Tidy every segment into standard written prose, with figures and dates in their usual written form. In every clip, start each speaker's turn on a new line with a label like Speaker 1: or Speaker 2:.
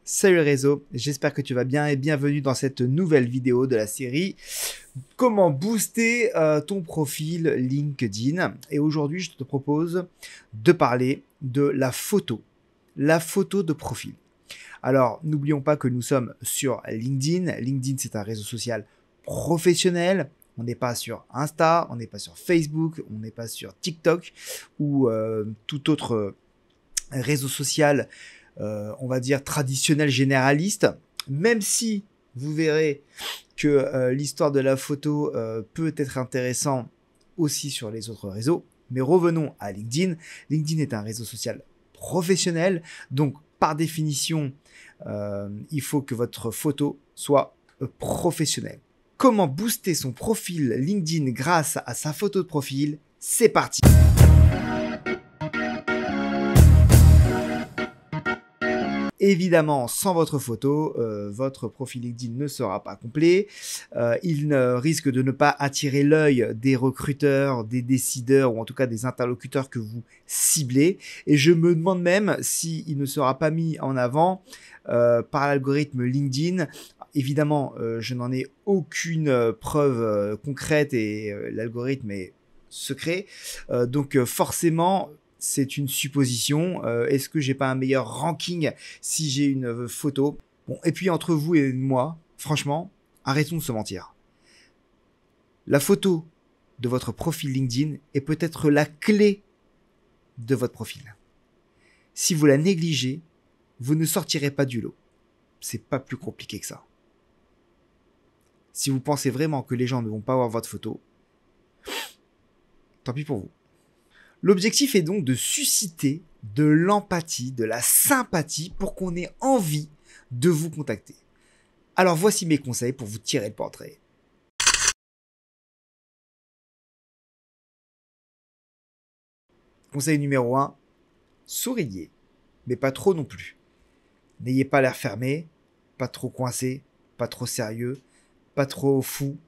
Speaker 1: Salut le réseau, j'espère que tu vas bien et bienvenue dans cette nouvelle vidéo de la série Comment booster ton profil LinkedIn. Et aujourd'hui, je te propose de parler de la photo de profil. Alors, n'oublions pas que nous sommes sur LinkedIn. LinkedIn, c'est un réseau social professionnel. On n'est pas sur Insta, on n'est pas sur Facebook, on n'est pas sur TikTok ou tout autre réseau social on va dire traditionnel généraliste, même si vous verrez que l'histoire de la photo peut être intéressant aussi sur les autres réseaux. Mais revenons à LinkedIn. LinkedIn est un réseau social professionnel, donc par définition, il faut que votre photo soit professionnelle. Comment booster son profil LinkedIn grâce à sa photo de profil? C'est parti! Évidemment, sans votre photo, votre profil LinkedIn ne sera pas complet. Il risque de ne pas attirer l'œil des recruteurs, des décideurs ou en tout cas des interlocuteurs que vous ciblez. Et je me demande même s'il ne sera pas mis en avant par l'algorithme LinkedIn. Évidemment, je n'en ai aucune preuve concrète et l'algorithme est secret. Donc forcément, c'est une supposition. Est-ce que j'ai pas un meilleur ranking si j'ai une photo? Bon, et puis entre vous et moi, franchement, arrêtons de se mentir. La photo de votre profil LinkedIn est peut-être la clé de votre profil. Si vous la négligez, vous ne sortirez pas du lot. C'est pas plus compliqué que ça. Si vous pensez vraiment que les gens ne vont pas voir votre photo, tant pis pour vous. L'objectif est donc de susciter de l'empathie, de la sympathie pour qu'on ait envie de vous contacter. Alors voici mes conseils pour vous tirer le portrait. Conseil numéro 1, souriez, mais pas trop non plus. N'ayez pas l'air fermé, pas trop coincé, pas trop sérieux, pas trop fou.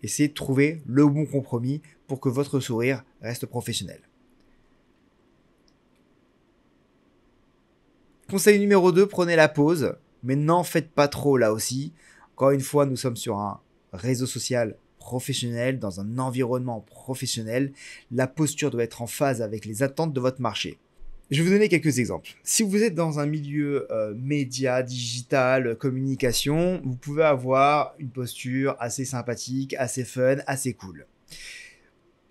Speaker 1: Essayez de trouver le bon compromis pour que votre sourire reste professionnel. Conseil numéro 2, prenez la pause, mais n'en faites pas trop là aussi. Encore une fois, nous sommes sur un réseau social professionnel, dans un environnement professionnel. La posture doit être en phase avec les attentes de votre marché. Je vais vous donner quelques exemples. Si vous êtes dans un milieu média, digital, communication, vous pouvez avoir une posture assez sympathique, assez fun, assez cool.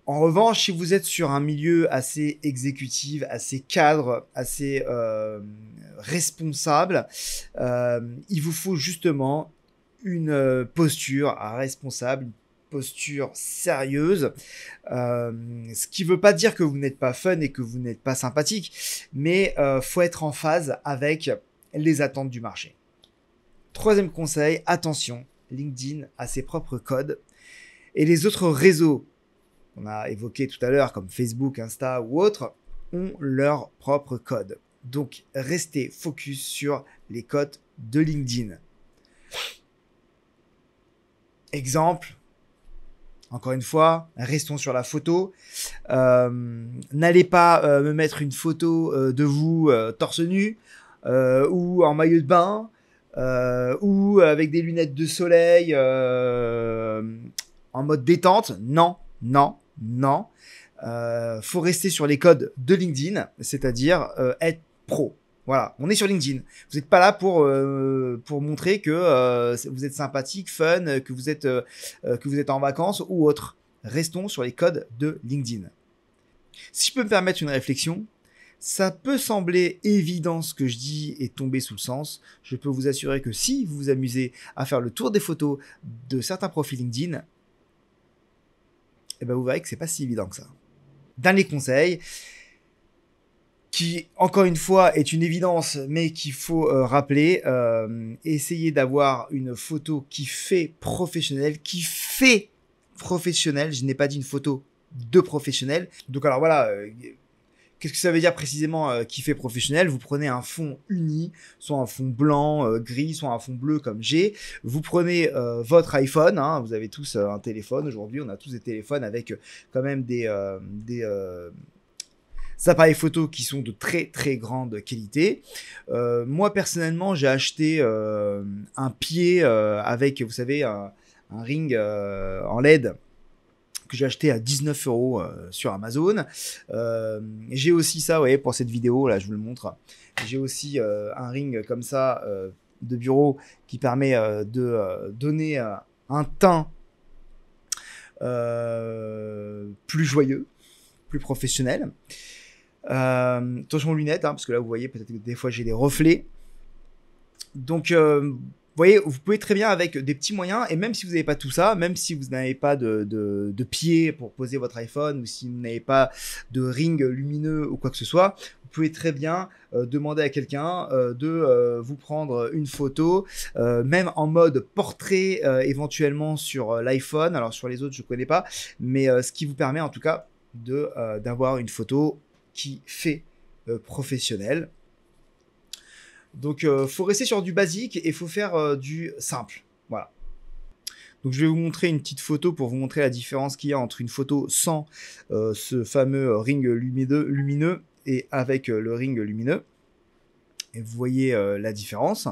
Speaker 1: En revanche, si vous êtes sur un milieu assez exécutif, assez cadre, assez responsable, il vous faut justement une posture responsable, une posture sérieuse, ce qui ne veut pas dire que vous n'êtes pas fun et que vous n'êtes pas sympathique, mais faut être en phase avec les attentes du marché. Troisième conseil, attention, LinkedIn a ses propres codes et les autres réseaux qu'on a évoqués tout à l'heure comme Facebook, Insta ou autres ont leur propre code. Donc restez focus sur les codes de LinkedIn. Exemple, encore une fois, restons sur la photo. N'allez pas me mettre une photo de vous torse nu ou en maillot de bain ou avec des lunettes de soleil en mode détente. Non, non, non. Faut rester sur les codes de LinkedIn, c'est-à-dire être pro. Voilà, on est sur LinkedIn. Vous n'êtes pas là pour montrer que vous êtes sympathique, fun, que vous êtes en vacances ou autre. Restons sur les codes de LinkedIn. Si je peux me permettre une réflexion, ça peut sembler évident ce que je dis et tomber sous le sens. Je peux vous assurer que si vous vous amusez à faire le tour des photos de certains profils LinkedIn, eh ben vous verrez que c'est pas si évident que ça. Dernier conseil, qui, encore une fois, est une évidence, mais qu'il faut rappeler, essayez d'avoir une photo qui fait professionnel, je n'ai pas dit une photo de professionnel. Donc alors voilà, qu'est-ce que ça veut dire précisément qui fait professionnel? Vous prenez un fond uni, soit un fond blanc, gris, soit un fond bleu comme j'ai. Vous prenez votre iPhone, hein, vous avez tous un téléphone aujourd'hui, on a tous des téléphones avec quand même des appareils photo qui sont de très très grande qualité. Moi personnellement, j'ai acheté un pied avec, vous savez, un ring en LED que j'ai acheté à 19 € sur Amazon. J'ai aussi ça, ouais, pour cette vidéo, là, je vous le montre. J'ai aussi un ring comme ça de bureau qui permet de donner un teint plus joyeux, plus professionnel. Attention aux lunettes, hein, parce que là, vous voyez, peut-être que des fois, j'ai des reflets. Donc, vous voyez, vous pouvez très bien avec des petits moyens, et même si vous n'avez pas tout ça, même si vous n'avez pas de pied pour poser votre iPhone, ou si vous n'avez pas de ring lumineux ou quoi que ce soit, vous pouvez très bien demander à quelqu'un de vous prendre une photo, même en mode portrait éventuellement sur l'iPhone. Alors sur les autres, je ne connais pas, mais ce qui vous permet en tout cas d'avoir une photo qui fait professionnel. Donc, faut rester sur du basique et faut faire du simple. Voilà. Donc, je vais vous montrer une petite photo pour vous montrer la différence qu'il y a entre une photo sans ce fameux ring lumineux et avec le ring lumineux. Et vous voyez la différence.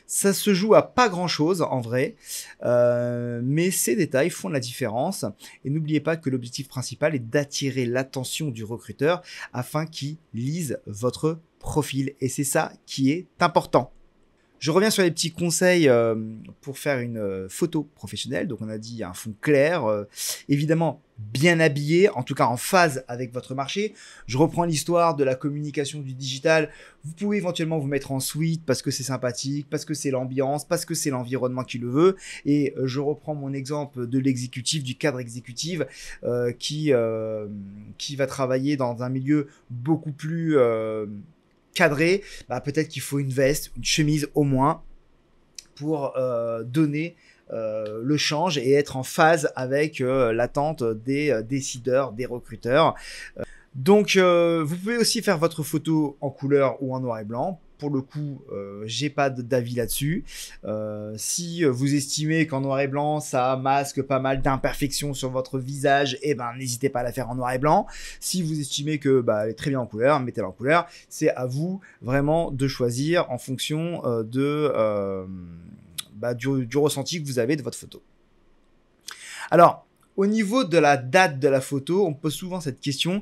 Speaker 1: Ça se joue à pas grand chose en vrai, mais ces détails font la différence. Et n'oubliez pas que l'objectif principal est d'attirer l'attention du recruteur afin qu'il lise votre profil. Et c'est ça qui est important. Je reviens sur les petits conseils pour faire une photo professionnelle. Donc on a dit un fond clair, évidemment bien habillé, en tout cas en phase avec votre marché. Je reprends l'histoire de la communication du digital. Vous pouvez éventuellement vous mettre en suite parce que c'est sympathique, parce que c'est l'ambiance, parce que c'est l'environnement qui le veut. Et je reprends mon exemple de l'exécutif, du cadre exécutif qui va travailler dans un milieu beaucoup plus cadré, bah, peut-être qu'il faut une veste, une chemise au moins pour donner le change et être en phase avec l'attente des décideurs, des recruteurs. Donc, vous pouvez aussi faire votre photo en couleur ou en noir et blanc. Pour le coup, j'ai pas d'avis là-dessus. Si vous estimez qu'en noir et blanc, ça masque pas mal d'imperfections sur votre visage, eh ben, n'hésitez pas à la faire en noir et blanc. Si vous estimez que elle est très bien en couleur, mettez-la en couleur. C'est à vous vraiment de choisir en fonction du ressenti que vous avez de votre photo. Alors, au niveau de la date de la photo, on me pose souvent cette question.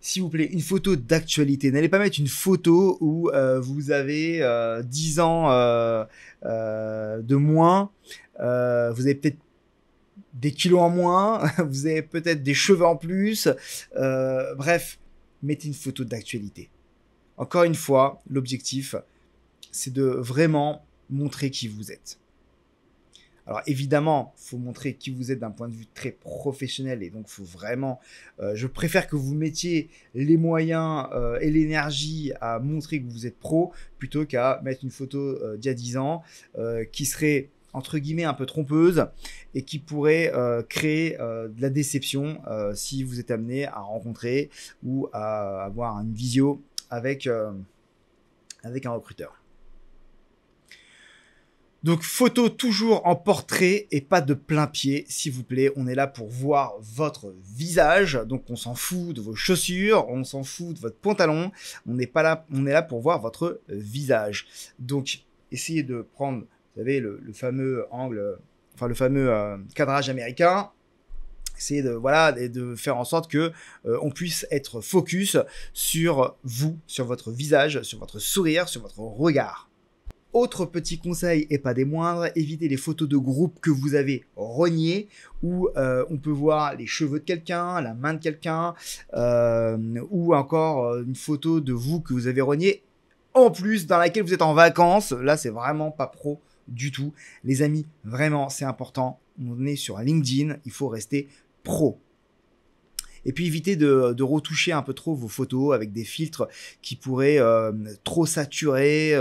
Speaker 1: S'il vous plaît, une photo d'actualité. N'allez pas mettre une photo où vous avez 10 ans de moins, vous avez peut-être des kilos en moins, vous avez peut-être des cheveux en plus. Bref, mettez une photo d'actualité. Encore une fois, l'objectif, c'est de vraiment montrer qui vous êtes. Alors évidemment, il faut montrer qui vous êtes d'un point de vue très professionnel et donc faut vraiment, je préfère que vous mettiez les moyens et l'énergie à montrer que vous êtes pro plutôt qu'à mettre une photo d'il y a 10 ans qui serait entre guillemets un peu trompeuse et qui pourrait créer de la déception si vous êtes amené à rencontrer ou à avoir une visio avec un recruteur. Donc, photo toujours en portrait et pas de plein pied, s'il vous plaît. On est là pour voir votre visage. Donc, on s'en fout de vos chaussures, on s'en fout de votre pantalon. On n'est pas là, on est là pour voir votre visage. Donc, essayez de prendre, vous savez, le fameux angle, enfin, le fameux cadrage américain. Essayez de faire en sorte que on puisse être focus sur vous, sur votre visage, sur votre sourire, sur votre regard. Autre petit conseil et pas des moindres, évitez les photos de groupe que vous avez rognées où on peut voir les cheveux de quelqu'un, la main de quelqu'un ou encore une photo de vous que vous avez rogné en plus dans laquelle vous êtes en vacances. Là, c'est vraiment pas pro du tout. Les amis, vraiment, c'est important. On est sur LinkedIn, il faut rester pro. Et puis évitez de retoucher un peu trop vos photos avec des filtres qui pourraient trop saturer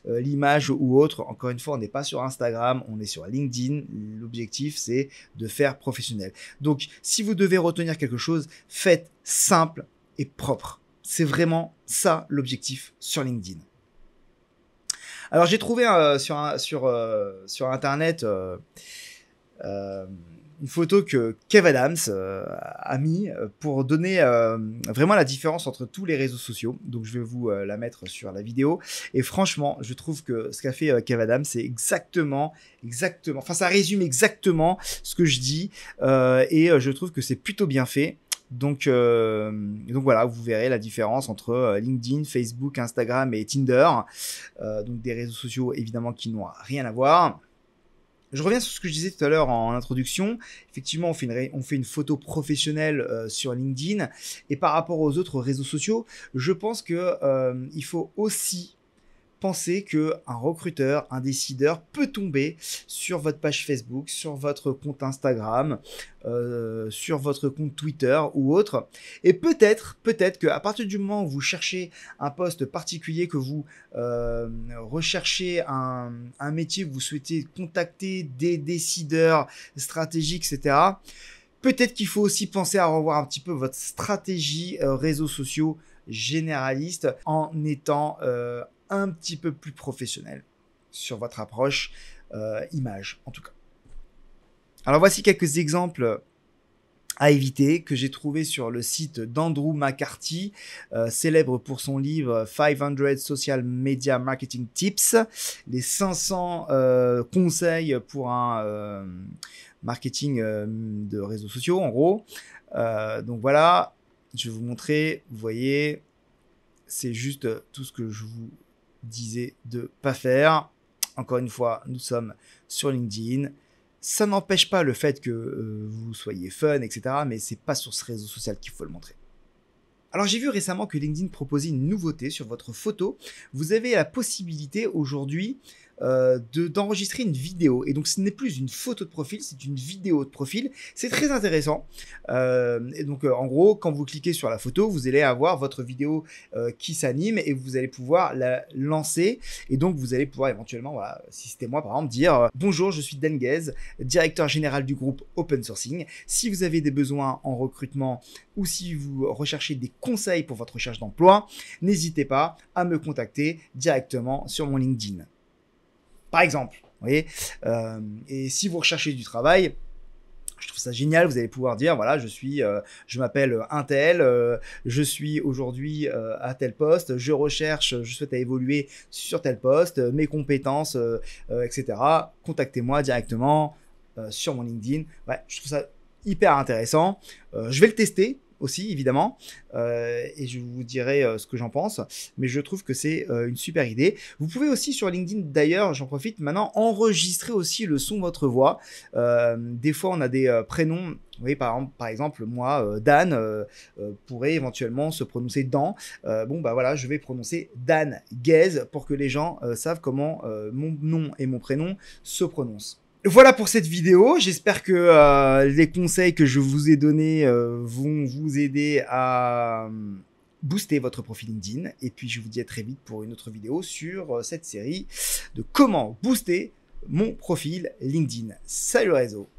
Speaker 1: l'image ou autre. Encore une fois, on n'est pas sur Instagram, on est sur LinkedIn. L'objectif, c'est de faire professionnel. Donc, si vous devez retenir quelque chose, faites simple et propre. C'est vraiment ça l'objectif sur LinkedIn. Alors, j'ai trouvé sur Internet une photo que Kev Adams a mis pour donner vraiment la différence entre tous les réseaux sociaux. Donc je vais vous la mettre sur la vidéo. Et franchement, je trouve que ce qu'a fait Kev Adams, c'est exactement, enfin ça résume exactement ce que je dis. Et je trouve que c'est plutôt bien fait. Donc voilà, vous verrez la différence entre LinkedIn, Facebook, Instagram et Tinder. Donc des réseaux sociaux évidemment qui n'ont rien à voir. Je reviens sur ce que je disais tout à l'heure en introduction. Effectivement, on fait une photo professionnelle sur LinkedIn. Et par rapport aux autres réseaux sociaux, je pense que il faut aussi penser qu'un recruteur, un décideur peut tomber sur votre page Facebook, sur votre compte Instagram, sur votre compte Twitter ou autre. Et peut-être qu'à partir du moment où vous cherchez un poste particulier, que vous recherchez un métier, que vous souhaitez contacter des décideurs stratégiques, etc., peut-être qu'il faut aussi penser à revoir un petit peu votre stratégie réseaux sociaux généraliste en étant un petit peu plus professionnel sur votre approche image en tout cas. Alors voici quelques exemples à éviter que j'ai trouvé sur le site d'Andrew McCarthy, célèbre pour son livre 500 Social Media Marketing Tips, les 500 conseils pour un marketing de réseaux sociaux en gros. Donc voilà, je vais vous montrer, vous voyez, c'est juste tout ce que je vous disais de pas faire. Encore une fois, nous sommes sur LinkedIn. Ça n'empêche pas le fait que vous soyez fun, etc. Mais c'est pas sur ce réseau social qu'il faut le montrer. Alors j'ai vu récemment que LinkedIn proposait une nouveauté sur votre photo. Vous avez la possibilité aujourd'hui d'enregistrer une vidéo. Et donc ce n'est plus une photo de profil, c'est une vidéo de profil. C'est très intéressant. Et donc en gros, quand vous cliquez sur la photo, vous allez avoir votre vidéo qui s'anime et vous allez pouvoir la lancer. Et donc vous allez pouvoir éventuellement, voilà, si c'était moi par exemple, dire bonjour, je suis Dan Guez, directeur général du groupe Open Sourcing. Si vous avez des besoins en recrutement ou si vous recherchez des conseils pour votre recherche d'emploi, n'hésitez pas à me contacter directement sur mon LinkedIn. Par exemple, vous voyez, et si vous recherchez du travail, je trouve ça génial, vous allez pouvoir dire, voilà, je m'appelle Untel, je suis aujourd'hui à tel poste, je souhaite évoluer sur tel poste, mes compétences, etc. Contactez-moi directement sur mon LinkedIn. Ouais, je trouve ça hyper intéressant. Je vais le tester aussi évidemment et je vous dirai ce que j'en pense, mais je trouve que c'est une super idée. Vous pouvez aussi sur LinkedIn, d'ailleurs j'en profite maintenant, enregistrer aussi le son de votre voix. Des fois on a des prénoms, vous voyez, par exemple moi Dan pourrait éventuellement se prononcer Dan. Bon bah voilà, je vais prononcer Dan Guez pour que les gens savent comment mon nom et mon prénom se prononcent. Voilà pour cette vidéo, j'espère que les conseils que je vous ai donnés vont vous aider à booster votre profil LinkedIn. Et puis je vous dis à très vite pour une autre vidéo sur cette série de comment booster mon profil LinkedIn. Salut le réseau!